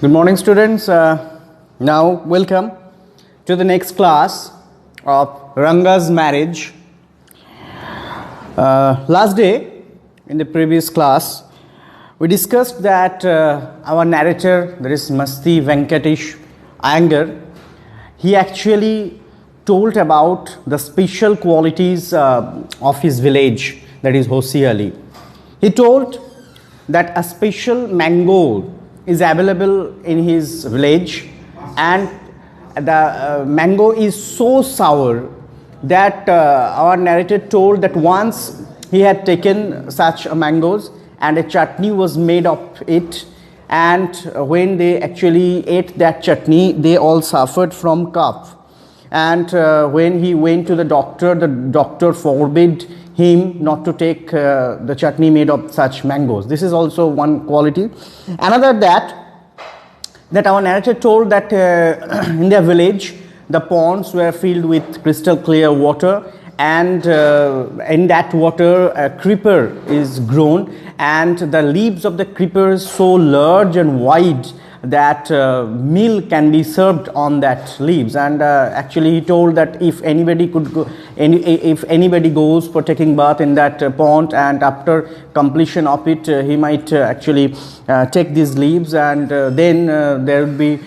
Good morning, students. Now, welcome to the next class of Ranga's marriage. Last day, in the previous class, we discussed that our narrator, that is Masti Venkatesh Iyengar, he actually told about the special qualities of his village, that is Hosiali. He told that a special mango is available in his village, and the mango is so sour that our narrator told that once he had taken such mangoes and a chutney was made of it, and when they actually ate that chutney, they all suffered from cough. And when he went to the doctor forbid him not to take the chutney made of such mangoes. This is also one quality. Another that our narrator told that in their village the ponds were filled with crystal clear water, and in that water a creeper is grown, and the leaves of the creeper is so large and wide that milk can be served on that leaves. And actually he told that if anybody goes for taking bath in that pond, and after completion of it he might actually take these leaves, and then there will be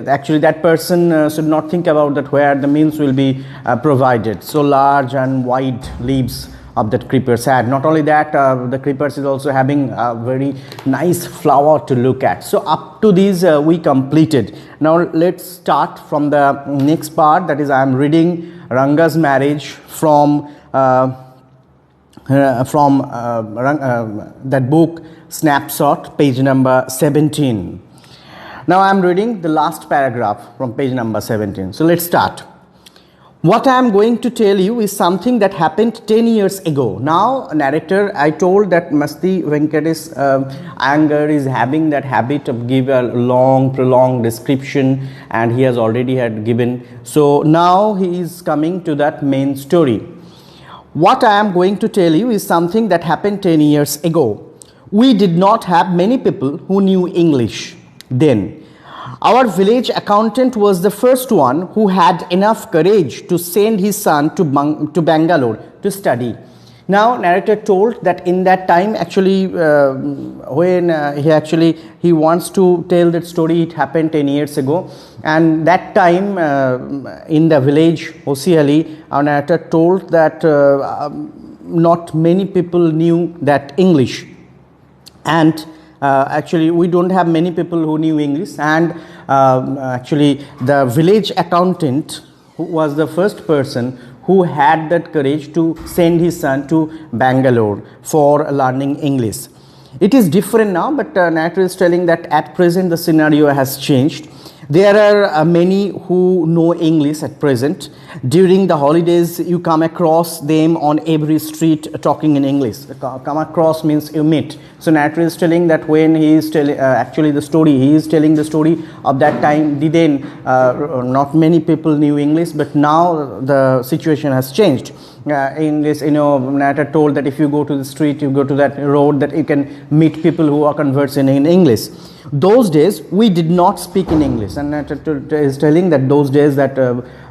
actually that person should not think about that where the meals will be provided. So large and wide leaves of that creepers had. Not only that, the creepers is also having a very nice flower to look at. So up to these we completed. Now let's start from the next part, that is I am reading Ranga's marriage from that book Snapshot, page number 17. Now I am reading the last paragraph from page number 17. So let's start. What I am going to tell you is something that happened 10 years ago. Now, narrator, I told that Masti Venkatesh Iyengar is having that habit of give a long, prolonged description, and he has already had given. So now he is coming to that main story. What I am going to tell you is something that happened 10 years ago. We did not have many people who knew English then. Our village accountant was the first one who had enough courage to send his son to Bangalore to study. Now, narrator told that in that time, actually, when he wants to tell that story, it happened 10 years ago. And that time, in the village, Hosiali, our narrator told that not many people knew that English. And actually we don't have many people who knew English, and actually the village accountant who was the first person who had that courage to send his son to Bangalore for learning English. It is different now, but narrator is telling that at present the scenario has changed. There are many who know English at present. During the holidays, you come across them on every street talking in English. Come across means you meet. So narrator is telling that when he is telling he is telling the story of that time. Then not many people knew English, but now the situation has changed. In this, narrator told that if you go to the street, you go to that road, that you can meet people who are conversing in English. Those days we did not speak in English, and is telling that those days that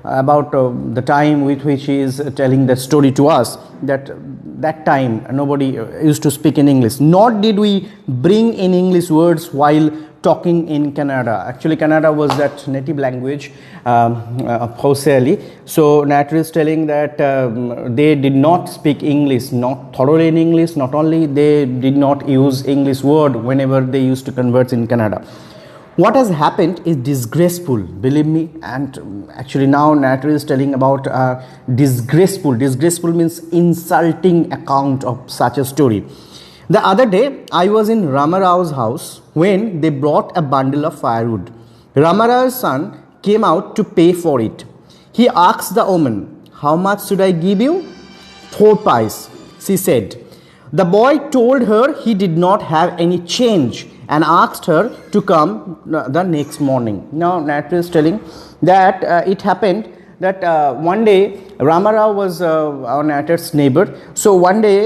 about the time with which he is telling the story to us, that time nobody used to speak in English, nor did we bring in English words while talking in Kannada. Actually, Kannada was that native language of Hosiali. So narrator is telling that they did not speak English, not thoroughly in English. Not only they did not use English word whenever they used to converse in Kannada. What has happened is disgraceful, believe me. And actually now narrator is telling about disgraceful. Disgraceful means insulting account of such a story. The other day, I was in Ramarao's house when they brought a bundle of firewood. Ramarao's son came out to pay for it. He asked the woman, "How much should I give you?" "4 pice," she said. The boy told her he did not have any change and asked her to come the next morning. Now, narrator is telling that it happened that one day Ramarao was our narrator's neighbor. So one day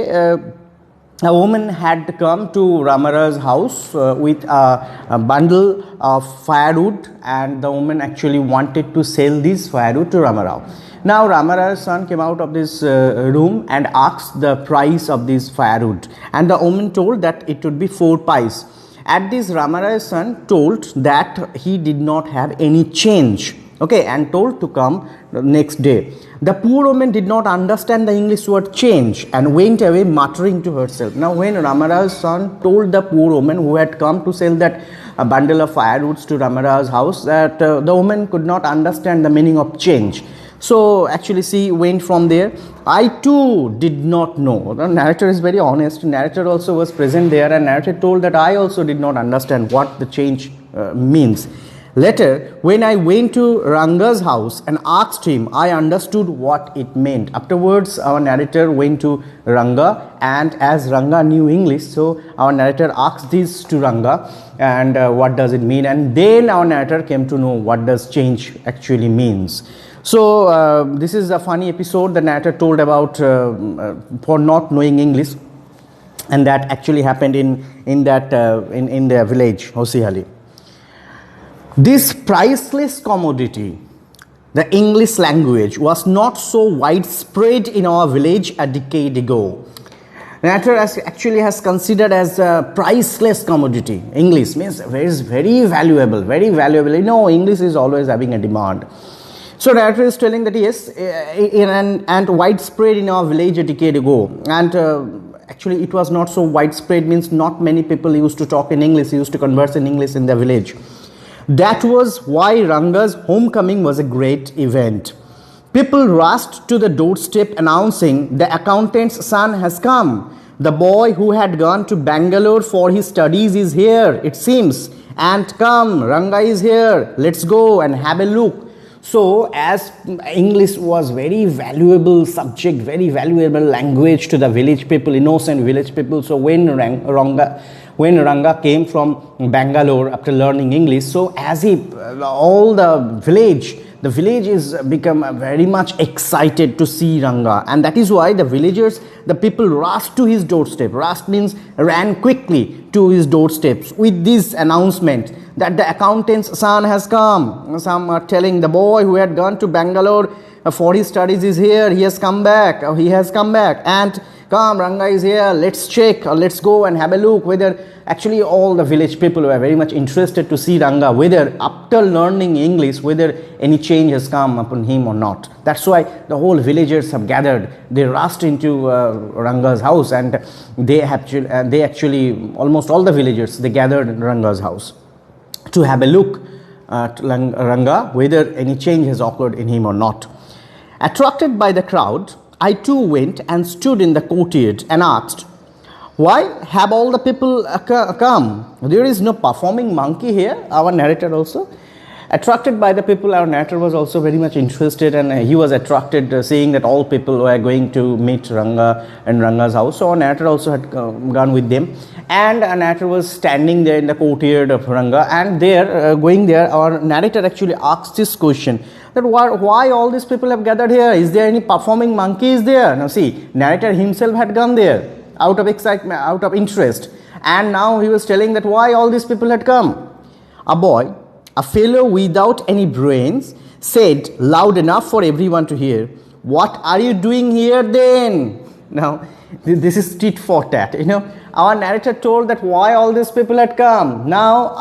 a woman had come to Ramara's house with a bundle of firewood, and the woman actually wanted to sell this firewood to Ramarao. Now Ramara's son came out of this room and asked the price of this firewood, and the woman told that it would be 4 pice. At this, Ramara's son told that he did not have any change, okay, and told to come the next day. The poor woman did not understand the English word change and went away muttering to herself. Now when Ramara's son told the poor woman who had come to sell that bundle of firewoods to Ramara's house that the woman could not understand the meaning of change. So actually she went from there. I too did not know. The narrator is very honest. Narrator also was present there, and narrator told that I also did not understand what the change means. Later, when I went to Ranga's house and asked him, I understood what it meant. Afterwards, our narrator went to Ranga, and as Ranga knew English, so our narrator asked this to Ranga, and what does it mean? And then our narrator came to know what does change actually means. So this is a funny episode the narrator told about for not knowing English, and that actually happened in their village, Hosihali. This priceless commodity, the English language, was not so widespread in our village a decade ago. Narrator actually has considered as a priceless commodity. English means very valuable, very valuable. You know, English is always having a demand. So narrator is telling that yes, and widespread in our village a decade ago, and actually it was not so widespread, means not many people used to talk in English, used to converse in English in their village. That was why Ranga's homecoming was a great event. People rushed to the doorstep announcing the accountant's son has come. The boy who had gone to Bangalore for his studies is here, it seems. And come, Ranga is here. Let's go and have a look. So as English was very valuable subject, very valuable language to the village people, innocent village people. So when Ranga came from Bangalore after learning English, so as all the village is become very much excited to see Ranga, and that is why the people rushed to his doorstep. Rushed means ran quickly to his doorsteps with this announcement that the accountant's son has come. Some are telling the boy who had gone to Bangalore for his studies is here. He has come back. And come, Ranga is here. Let's check, or let's go and have a look whether actually all the village people were very much interested to see Ranga, whether after learning English, whether any change has come upon him or not. That's why the whole villagers have gathered. They rushed into Ranga's house, and they actually almost all the villagers, they gathered in Ranga's house to have a look at Ranga, whether any change has occurred in him or not. Attracted by the crowd, I too went and stood in the courtyard and asked, why have all the people come? There is no performing monkey here. Our narrator also. Attracted by the people, our narrator was also very much interested, and he was attracted seeing that all people were going to meet Ranga and Ranga's house. So our narrator also had gone with them, and our narrator was standing there in the courtyard of Ranga, and going there, our narrator actually asked this question, that why all these people have gathered here? Is there any performing monkeys there? Now see, narrator himself had gone there out of excitement, out of interest, and now he was telling that why all these people had come. A boy, a fellow without any brains, said loud enough for everyone to hear, what are you doing here then? Now this is tit for tat, our narrator told that why all these people had come. Now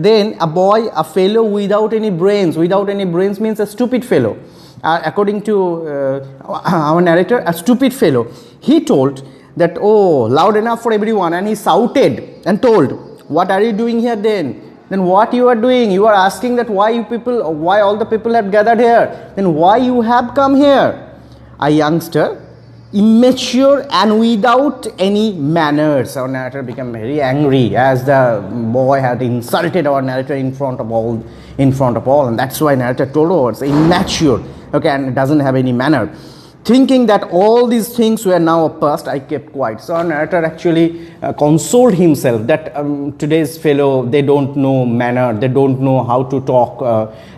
then a boy, a fellow without any brains means a stupid fellow. According to our narrator, a stupid fellow, he told that, oh, loud enough for everyone, and he shouted and told, what are you doing here then? Then what you are doing? You are asking that why all the people have gathered here. Then why you have come here? A youngster, immature and without any manners. Our narrator became very angry as the boy had insulted our narrator in front of all, and that's why narrator told us immature, okay, and doesn't have any manner. Thinking that all these things were now past, I kept quiet. So our narrator actually consoled himself that today's fellow, they don't know manner, they don't know how to talk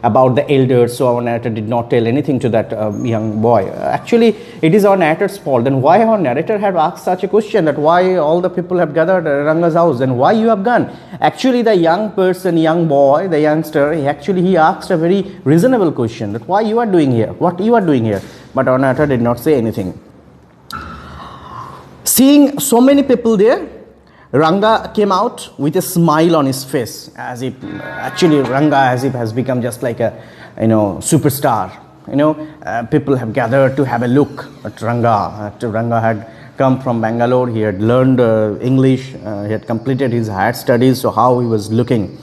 about the elders. So our narrator did not tell anything to that young boy. Actually, it is our narrator's fault. Then why our narrator had asked such a question, that why all the people have gathered at Ranga's house, and why you have gone? Actually, the young person, young boy, the youngster, he asked a very reasonable question, that why you are doing here, what you are doing here. But our narrator did not say anything. Seeing so many people there, Ranga came out with a smile on his face, as if actually Ranga has become just like a superstar. People have gathered to have a look at Ranga. Ranga had come from Bangalore. He had learned English. He had completed his higher studies. So how he was looking.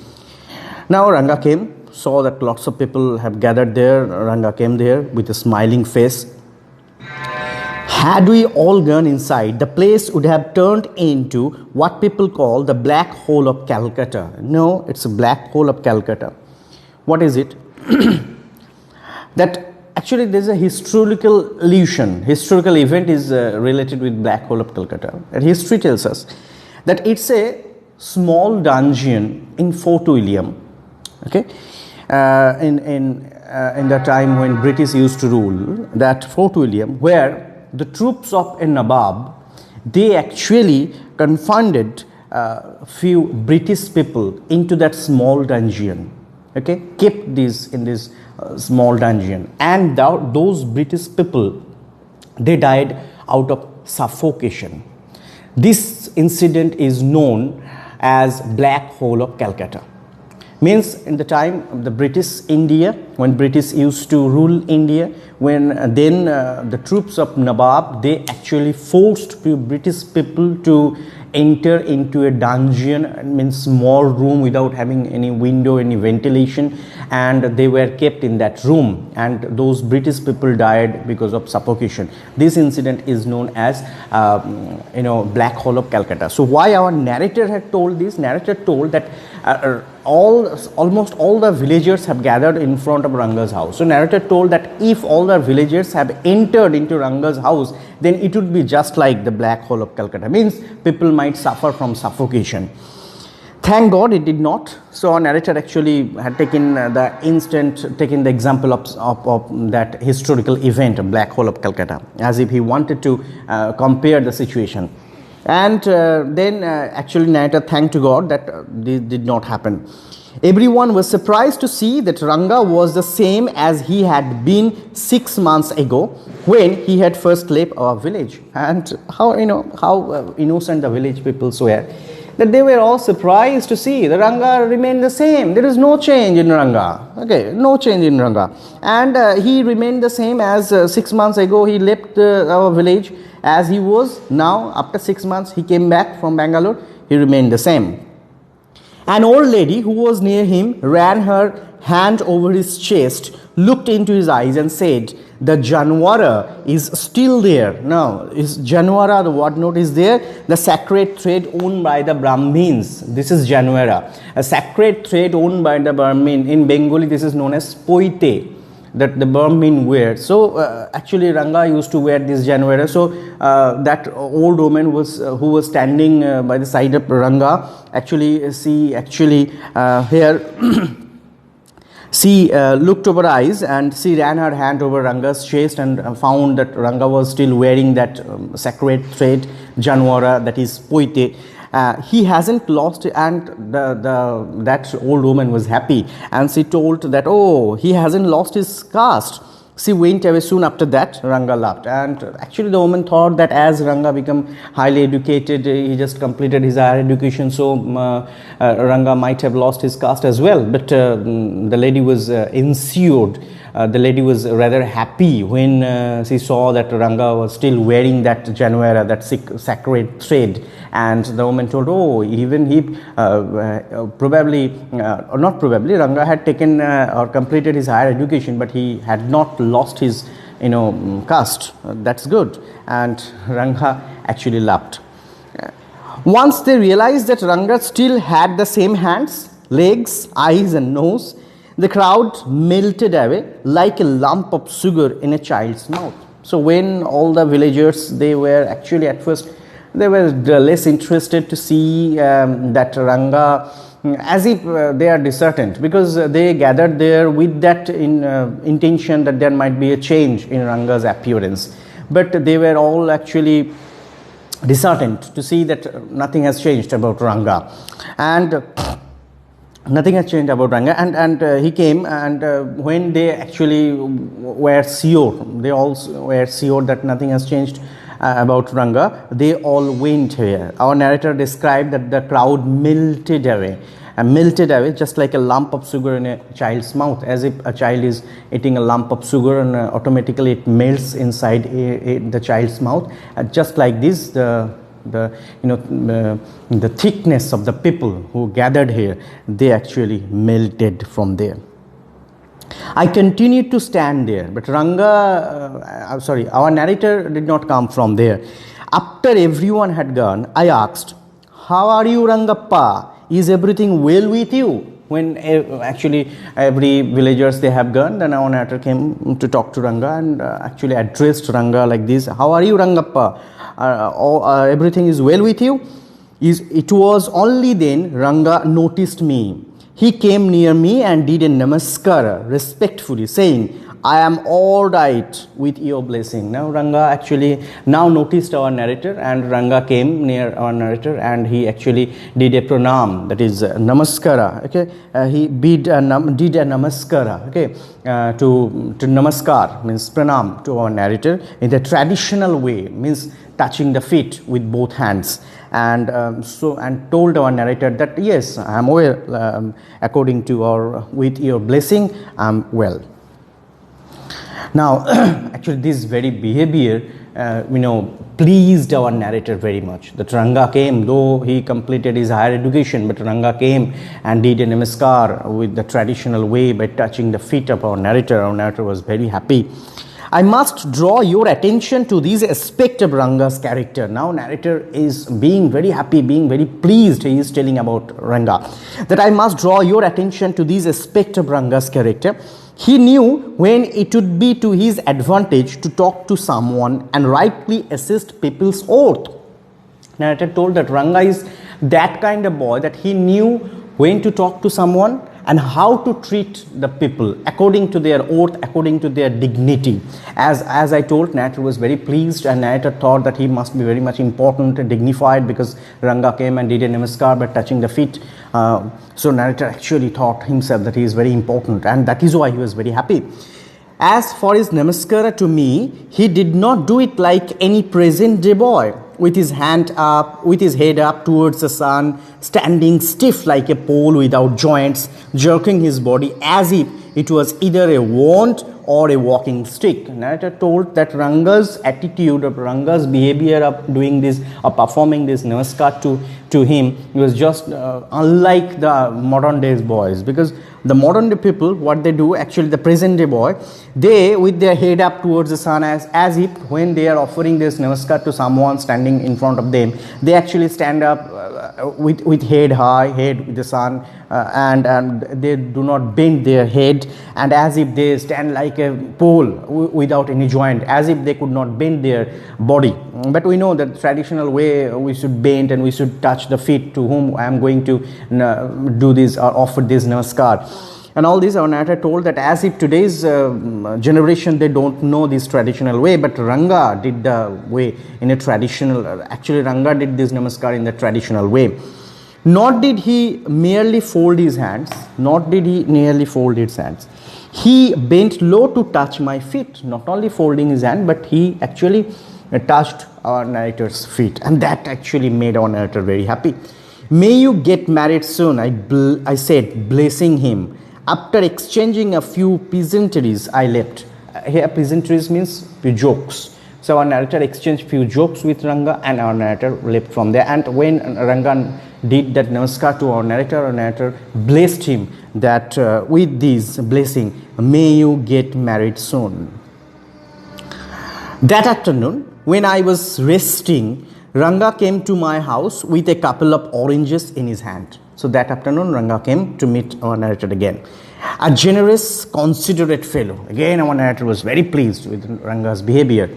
Now Ranga came, saw that lots of people have gathered there. Ranga came there with a smiling face. Had we all gone inside, the place would have turned into what people call the black hole of Calcutta. No, it's a black hole of Calcutta. What is it? That actually there's a historical illusion. Historical event is related with black hole of Calcutta. And history tells us that it's a small dungeon in Fort William. Okay, in the time when British used to rule, that Fort William, where the troops of a Nawab, they actually confounded few British people into that small dungeon. Okay, kept these in this small dungeon, and those British people, they died out of suffocation. This incident is known as Black Hole of Calcutta. Means in the time of the British India, when British used to rule India, when then the troops of Nawab, they actually forced British people to enter into a dungeon, means small room without having any window, any ventilation, and they were kept in that room, and those British people died because of suffocation. This incident is known as Black Hole of Calcutta. So why our narrator had told this? Narrator told that almost all the villagers have gathered in front of Ranga's house. So narrator told that if all the villagers have entered into Ranga's house, then it would be just like the Black Hole of Calcutta. Means people might suffer from suffocation. Thank God it did not. So our narrator actually had taken the example of that historical event, Black Hole of Calcutta, as if he wanted to compare the situation. And then actually narrator thanked to God that this did not happen. Everyone was surprised to see that Ranga was the same as he had been 6 months ago when he had first left our village. And how innocent the village people were, that they were all surprised to see the Ranga remained the same. There is no change in Ranga. Okay, no change in Ranga. And he remained the same as 6 months ago he left our village, as he was. Now after 6 months he came back from Bangalore, he remained the same. An old lady who was near him ran her hand over his chest, looked into his eyes and said, "The Janwara is still there." Now, is Janwara, the word note is there, the sacred thread owned by the Brahmins. This is Janwara, a sacred thread owned by the Brahmin. In Bengali, this is known as poite, that the Brahmin wear. So actually Ranga used to wear this Janwara. So that old woman who was standing by the side of Ranga, she looked over eyes and she ran her hand over Ranga's chest and found that Ranga was still wearing that sacred thread Janwara, that is poite. He hasn't lost, and that old woman was happy, and she told that, oh, he hasn't lost his caste. She went away soon after that. Ranga laughed, and actually the woman thought that as Ranga become highly educated, he just completed his higher education, so Ranga might have lost his caste as well. But the lady was ensured. The lady was rather happy when she saw that Ranga was still wearing that Janwara, that sacred thread. And the woman told, oh, even he Ranga had taken or completed his higher education, but he had not lost his caste. That's good. And Ranga actually laughed. Once they realized that Ranga still had the same hands, legs, eyes and nose, the crowd melted away like a lump of sugar in a child's mouth. So when all the villagers, they were actually at first, they were less interested to see that Ranga, as if they are disheartened, because they gathered there with that intention that there might be a change in Ranga's appearance. But they were all actually disheartened to see that nothing has changed about Ranga. And nothing has changed about Ranga, and he came, and when they actually were sure, they all were sure that nothing has changed about Ranga, they all went here. Our narrator described that the crowd melted away, just like a lump of sugar in a child's mouth, as if a child is eating a lump of sugar and automatically it melts inside the child's mouth. Just like this, the thickness of the people who gathered here, they actually melted from there. I continued to stand there, but our narrator did not come from there. After everyone had gone, I asked, "How are you, Rangappa? Is everything well with you?" When actually every villagers, they have gone, then our narrator came to talk to Ranga and actually addressed Ranga like this: "How are you, Rangappa? Everything is well with you?" It was only then Ranga noticed me. He came near me and did a namaskara respectfully, saying, "I am all right with your blessing." Now Ranga actually now noticed our narrator, and Ranga came near our narrator and he actually did a pranam, that is namaskara. Okay, he did a namaskara. Okay, to namaskar means pranam to our narrator in the traditional way, means touching the feet with both hands, and told our narrator that yes, I am well, according to with your blessing, I am well. Now, actually, this very behavior, pleased our narrator very much. That Ranga came, though he completed his higher education, but Ranga came and did a namaskar with the traditional way by touching the feet of our narrator. Our narrator was very happy. I must draw your attention to this aspect of Ranga's character. Now narrator is being very happy, being very pleased. He is telling about Ranga. That I must draw your attention to this aspect of Ranga's character. He knew when it would be to his advantage to talk to someone and rightly assist people's oath. Narrator told that Ranga is that kind of boy that he knew when to talk to someone and how to treat the people according to their oath, according to their dignity. As I told, narrator was very pleased, and narrator thought that he must be very much important and dignified because Ranga came and did a namaskar by touching the feet. So narrator actually thought himself that he is very important, and that is why he was very happy. As for his namaskara to me, he did not do it like any present day boy, with his hand up, with his head up towards the sun, standing stiff like a pole without joints, jerking his body as if it was either a wand or a walking stick. Narrator told that Ranga's attitude, of Ranga's behavior of doing this, of performing this namaskar to him, was just unlike the modern days boys, because the modern day people, what they do, actually the present day boy, they with their head up towards the sun, as if when they are offering this namaskar to someone standing in front of them, they actually stand up with head high, head with the sun, and they do not bend their head, and as if they stand like a pole without any joint, as if they could not bend their body. But we know that traditional way we should bend and we should touch the feet to whom I am going to do this or offer this namaskar. And all this, our narrator told that as if today's generation, they don't know this traditional way, but Ranga did the way in a traditional, actually Ranga did this namaskar in the traditional way. Nor did he merely fold his hands, he bent low to touch my feet, not only folding his hand, but he actually touched our narrator's feet, and that actually made our narrator very happy. "May you get married soon," I said, blessing him. After exchanging a few pleasantries, I left. Here pleasantries means few jokes. So our narrator exchanged few jokes with Ranga, and our narrator left from there. And when Ranga did that namaskar to our narrator blessed him that with this blessing, "May you get married soon." That afternoon, when I was resting, Ranga came to my house with a couple of oranges in his hand. So that afternoon, Ranga came to meet our narrator again. A generous, considerate fellow. Again, our narrator was very pleased with Ranga's behavior.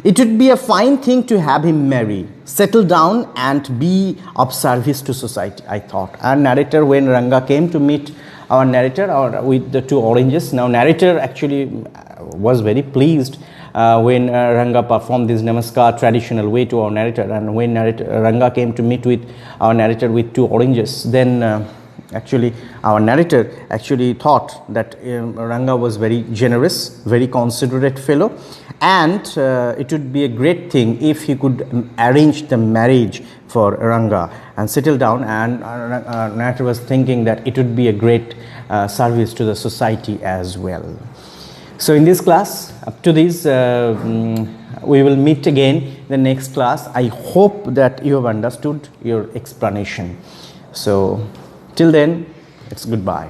It would be a fine thing to have him marry, settle down and be of service to society, I thought. And narrator, when Ranga came to meet our narrator with the two oranges, now narrator actually was very pleased when Ranga performed this namaskar traditional way to our narrator, and when Ranga came to meet with our narrator with two oranges, then actually our narrator actually thought that Ranga was very generous, very considerate fellow, and it would be a great thing if he could arrange the marriage for Ranga and settle down, and narrator was thinking that it would be a great service to the society as well. So in this class, up to this, we will meet again the next class. I hope that you have understood your explanation. So till then, it's goodbye.